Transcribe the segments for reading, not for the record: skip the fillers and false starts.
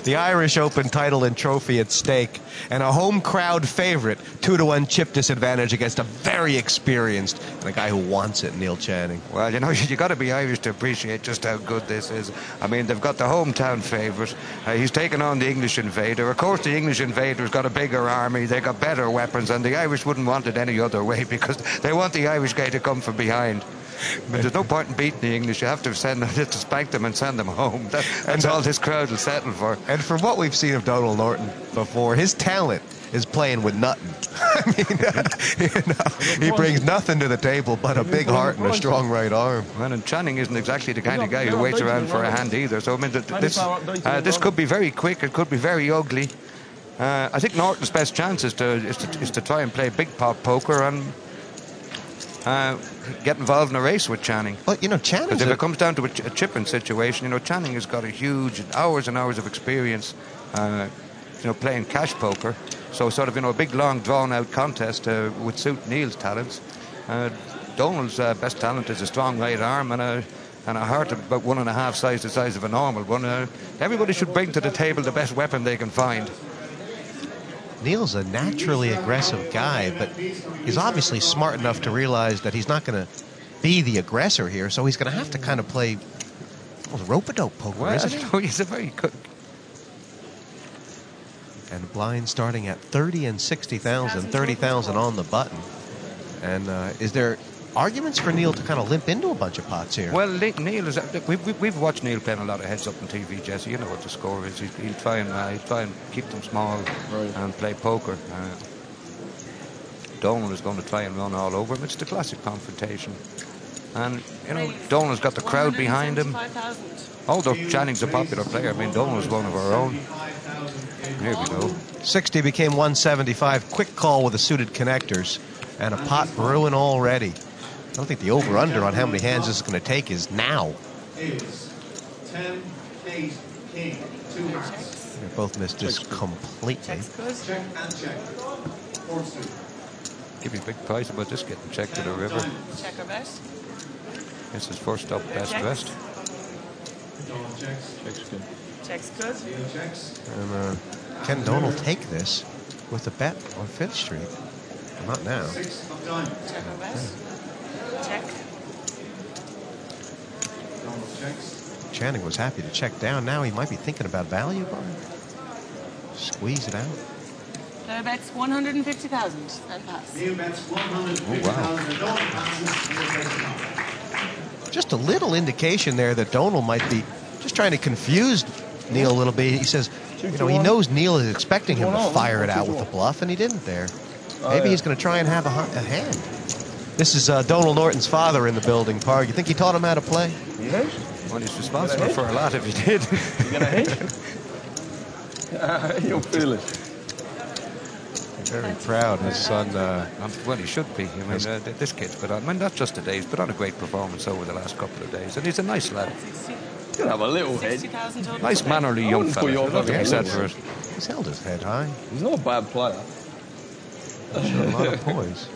The Irish Open title and trophy at stake, and a home crowd favorite, 2-1 chip disadvantage against a very experienced and a guy who wants it, Neil Channing. Well, you know, you got to be Irish to appreciate just how good this is. I mean, they've got the hometown favourite. He's taken on the English invader. Of course, the English invader's got a bigger army. They got better weapons, and the Irish wouldn't want it any other way because they want the Irish guy to come from behind. But there's no point in beating the English. You have to spank them and send them home. That's all this crowd will settle for. And from what we've seen of Donald Norton before, his talent is playing with nothing. I mean, he brings nothing to the table but a big heart and a strong right arm. Well, and Channing isn't exactly the kind of guy who waits around for a hand either. So I mean, this could be very quick. It could be very ugly. I think Norton's best chance is to try and play big pop poker and get involved in a race with Channing. Well, you know, Channing. If it comes down to a chipping situation, you know, Channing has got a huge hours and hours of experience, playing cash poker. So sort of, a big, long, drawn-out contest would suit Neil's talents. Donald's best talent is a strong right arm and a heart about 1.5 the size of a normal one. Everybody should bring to the table the best weapon they can find. Neil's a naturally aggressive guy, but he's obviously smart enough to realize that he's not going to be the aggressor here, so he's going to have to kind of play rope-a-dope poker, isn't he? He's a very good... And blind starting at 30 and 60,000, 30,000 on the button. And is there arguments for Neil to kind of limp into a bunch of pots here? Well, Neil is... We've watched Neil playing a lot of heads up on TV, Jesse. You know what the score is. He'll try and keep them small and play poker. Donald is going to try and run all over him. It's the classic confrontation. And, Donald's got the crowd behind him. Although Channing's a popular player, I mean, Donald's one of our own. Here we go. 60 became 175. Quick call with the suited connectors. And a pot brewing already. I don't think the over-under on how many hands this is going to take is now. 10, 8, king, 2 hearts. They both missed this completely. Check and check. Give you a big price about this getting checked to the river. Check or bet? This is first up, best dressed. Check's good. And can Donald take this with a bet on 5th Street? Not now. Check or bet? Check. Channing was happy to check down. Now he might be thinking about value. Squeeze it out. Player bets 150,000 and pass. Neil bets 150,000. Wow. Just a little indication there that Donald might be just trying to confuse Neil a little bit. He says, he knows Neil is expecting him to fire it out with a bluff, and he didn't there. Maybe he's going to try and have a hand. This is Donald Norton's father in the building, Parg. You think he taught him how to play? Yes. Well, he's responsible for a lot if he did. You're going to hate? You'll feel it. Very proud. His son... well, he should be. I mean, this kid's put on... I mean, not just today. He's put on a great performance over the last couple of days. And he's a nice lad. He's going to have a little head. Nice, mannerly young fella. Nothing he said for it. He's held his head high. He's not a bad player. A lot of poise.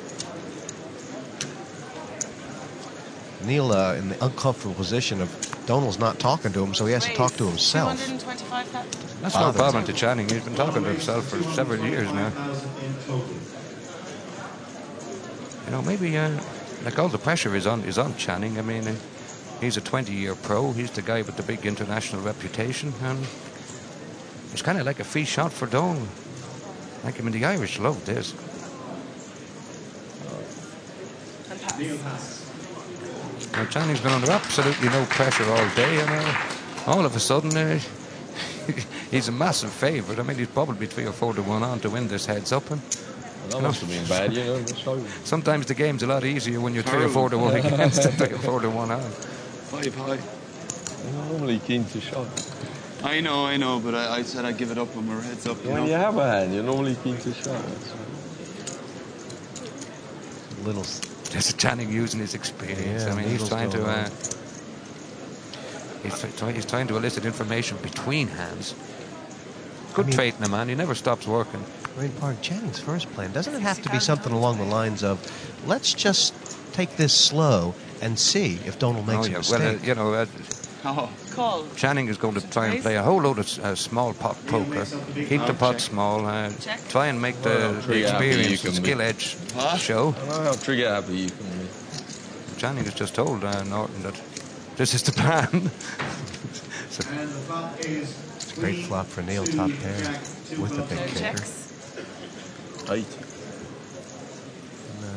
Neil in the uncomfortable position of Donald's not talking to him, so he has to talk to himself. 225,000. That's no problem to Channing. He's been talking to himself for several years now. Maybe like all the pressure is on Channing. I mean, he's a 20-year pro. He's the guy with the big international reputation, and it's kind of like a free shot for Donald. Like, I mean, the Irish love this. Now, Channing's been under absolutely no pressure all day, and all of a sudden, he's a massive favourite. I mean, he's probably 3 or 4 to 1 on to win this heads up. And that must have been bad, Sometimes the game's a lot easier when you're 3 or 4 to 1 against and 3 or 4 to 1 on. 5 high. I'm normally keen to shot. I know, but I said I'd give it up when we're heads up. When you have a hand, you're normally keen to shot. Little. There's Channing using his experience. Yeah, I mean, he's trying to elicit information between hands. Good trait in a man. He never stops working. I mean, Parg, Channing's first plan, doesn't it have to be something along the lines of, let's just take this slow and see if Donald makes a mistake? Well, Oh, Call. Channing is going to try and play a whole load of small pot poker. Keep the pot small. Check. Try and make the Trigger happy experience, you the can skill be. edge What? show. I know how trigger happy you can be. Channing has just told Norton that this is the plan. And the flop is Great flop for Neil, top pair with the big No kicker. checks. 8.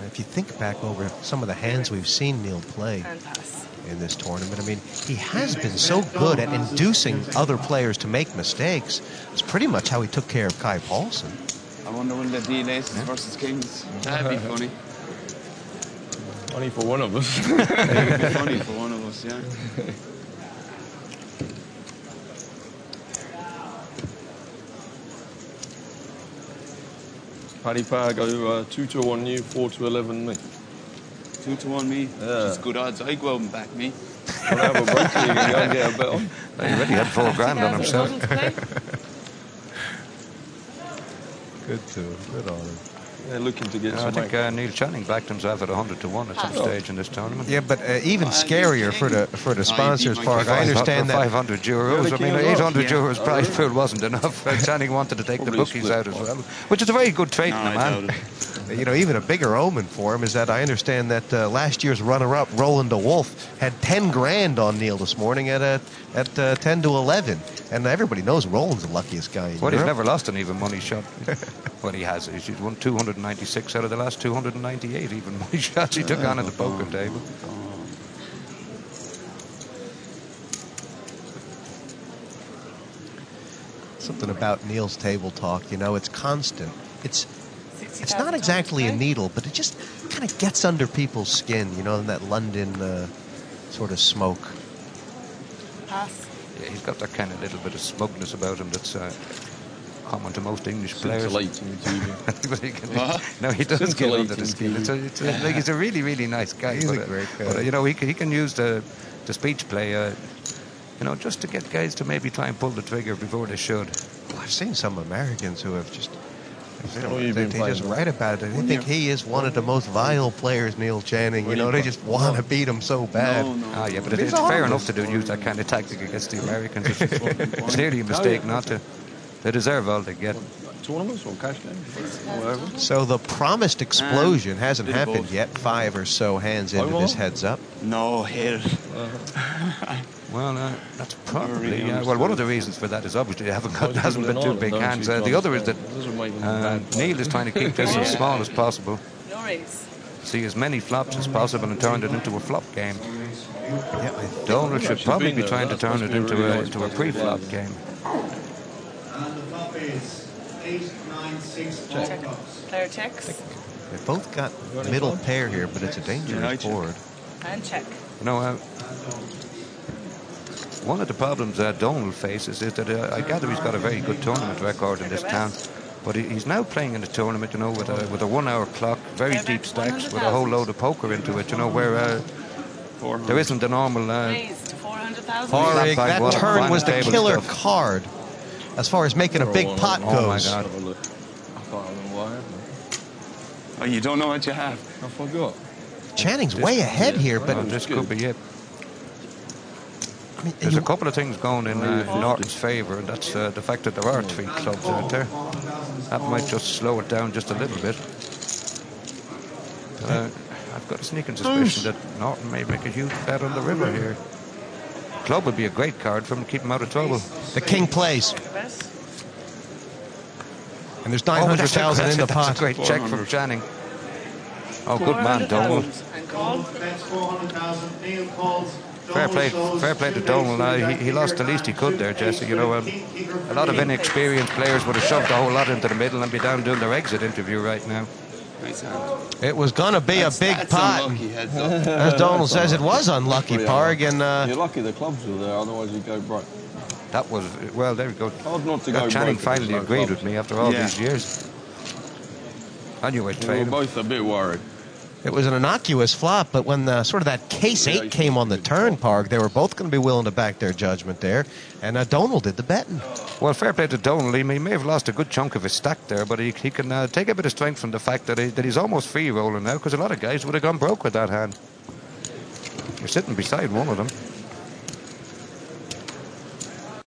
If you think back over some of the hands we've seen Neil play And pass. in this tournament, I mean, he has been so good at inducing other players to make mistakes. It's pretty much how he took care of Kai Paulson. I wonder when the deal aces versus kings. That'd be funny. Only for one of us. It'd be funny for one of us, yeah. Paddy Power go 2-1 you, 4-11 me. 2-1 me. Yeah. It's good odds. I go out and back me. I'll have a break so you can go and get a bet on. He already had 4 grand on 60,000 himself. total to play. Good too. Good on him. They're looking to get I some think money. Neil Channing backed himself at 100-1 at some stage in this tournament. Yeah, but even scarier for the sponsors, Park. I understand for that. 500 euros. You're the I mean, king as 800 well. euros prize pool wasn't enough. Channing wanted to take the Probably bookies split out as one. well, which is a very good trade, No, in a I man. doubt it. You know, even a bigger omen for him is that I understand that last year's runner-up, Roland de Wolf, had 10 grand on Neil this morning at 10 to 11, and everybody knows Roland's the luckiest guy in Well, he's Europe. never lost an even money shot. Well, he has. He's won 296 out of the last 298 even money shots he took on at the poker table. Something about Neil's table talk, you know, it's constant. It's 60,000 not exactly a total to play. needle, but it just kind of gets under people's skin, you know, in that London sort of smoke. Pass. Yeah, he's got that kind of little bit of smugness about him that's common to most English players. Scintillating TV. But he can- What? no, he does get under the Scintillating skin. Like, he's a really, really nice guy. He's a but, great guy. But, you know, he can use the speech play, you know, just to get guys to maybe try and pull the trigger before they should. Well, I've seen some Americans who have just... Oh, you've They been playing just them. write about it. They think he is one of the most vile players, Neil Channing. You know, they just want to beat him so bad. No, no. Ah, yeah, but He's it's fair horrible. enough to use that kind of tactic against the Americans. It's clearly a mistake not to. They deserve all they get. Tournaments or cash games? Whatever. So the promised explosion hasn't bit of happened both. yet. 5 or so hands into well? this heads up. No, hit it. Well, that's probably really well. One of the reasons for that is obviously they hasn't been too big hands. The other is that Neil is trying to keep this as small as possible, No raise. see as many flops as possible, and turn it into a flop game. Yeah, Donald should actually probably been be there. trying to That's turn must it be into really a nice into a to pre-flop play. game. And the flop is 8, 9, 6, all Check. clubs. Player checks. They both got middle pair here, but it's a Yeah, I dangerous check. board. And check. You know, one of the problems Donald faces is that I gather he's got a very good tournament record in this town. But he's now playing in a tournament, you know, with a 1 hour clock, very deep stacks, with a whole load of poker into it, you know, where there isn't the normal. Raise to 400,000. Parig, Flat that back, turn one was the table killer stuff. card as far as making a big pot Oh, my goes. God. Have a look. I can't remember what happened. Oh, you don't know what you have. I forgot. Channing's way ahead here, but Well, this could be it. I mean, There's you- a couple of things going in Norton's favour, and that's the fact that there are 3 clubs out there. That might just slow it down just a little bit. I've got a sneaking suspicion that Norton may make a huge bet on the river here. Club would be a great card for him to keep him out of trouble. the king plays, Bet. and there's Oh, 900,000 in the that's pot. a great check from Channing. Oh, good man, Donald. 400,000. And call. Bets 400,000. Neil calls. Fair play, Donald fair play to shows Donald. three He bets lost the least he could there, Jesse. You know, a lot of in inexperienced players would have shoved a whole lot into the middle and be down doing their exit interview right now. Nice hand. It was going to be a big That's pot. unlucky, heads up. As Donald says, it was unlucky, Pretty Parg, and You're lucky the clubs were there, otherwise you'd go broke. That was, well, there we go. Hard not to go Channing broke if finally there's no agreed clubs. with me after all Yeah. these years. I knew I'd We trade were him. both a bit worried. it was an innocuous flop, but when sort of that case 8 came on the turn, Parg, they were both going to be willing to back their judgment there, and Donald did the betting. Well, fair play to Donald. He may have lost a good chunk of his stack there, but he can take a bit of strength from the fact that he's almost free rolling now, because a lot of guys would have gone broke with that hand. You're sitting beside one of them.